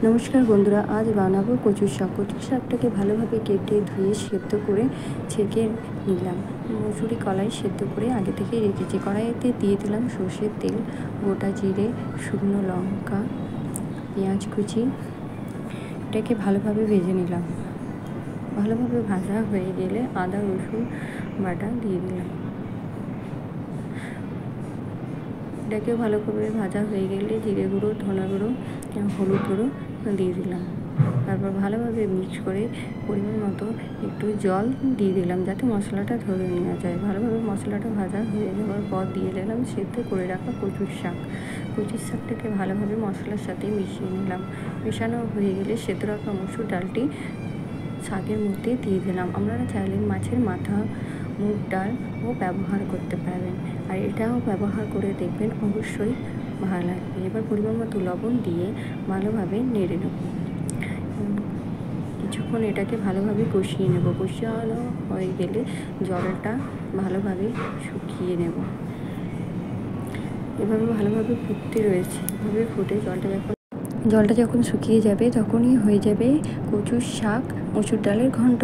নমস্কার বন্ধুরা, আজ বানাবো কচুর শাক। কচুর শাকটাকে ভালোভাবে কেটে ধুয়ে সেদ্ধ করে ছেঁকে নিলাম। মুসুরি কলাই সেদ্ধ করে আগে থেকে রেখেছি। কড়াইতে দিয়ে দিলাম সর্ষের তেল, গোটা জিরে, শুকনো লঙ্কা, পেঁয়াজ কুচি। এটাকে ভালোভাবে ভেজে নিলাম। ভালোভাবে ভাজা হয়ে গেলে আদা রসুন বাটা দিয়ে দিলাম। এটাকে ভালো করে ভাজা হয়ে গেলে জিরে গুঁড়ো, ধনে গুঁড়ো, হলুদ গুঁড়ো দিয়ে দিলাম। তারপর ভালোভাবে মিক্স করে পরিমাণ মতো একটু জল দিয়ে দিলাম, যাতে মশলাটা ধরে নেওয়া যায়। ভালোভাবে মশলাটা ভাজা হয়ে যাওয়ার পর দিয়ে দিলাম সেদ্ধ করে রাখা কচুর শাক। কচুর শাকটাকে ভালোভাবে মশলার সাথে মিশিয়ে নিলাম। মেশানো হয়ে গেলে সেদ্ধ রাখা মসুর ডালটি শাকের মধ্যে দিয়ে দিলাম। আপনারা চাইলে মাছের মাথা, মুগ ডালও ব্যবহার করতে পারবেন, আর এটাও ব্যবহার করে দেখবেন, অবশ্যই ভালো লাগবে। এবার পরিমাণ মতো লবণ দিয়ে ভালোভাবে নেড়ে নেব। কিছুক্ষণ এটাকে ভালোভাবে কষিয়ে নেব। কষানো হয়ে গেলে জলটা ভালোভাবে শুকিয়ে নেব। এভাবে ভালোভাবে ফুটতে রয়েছে। এভাবে ফুটে জলটা যখন শুকিয়ে যাবে তখনই হয়ে যাবে কচুর শাক মসুর ডালের ঘন্ট।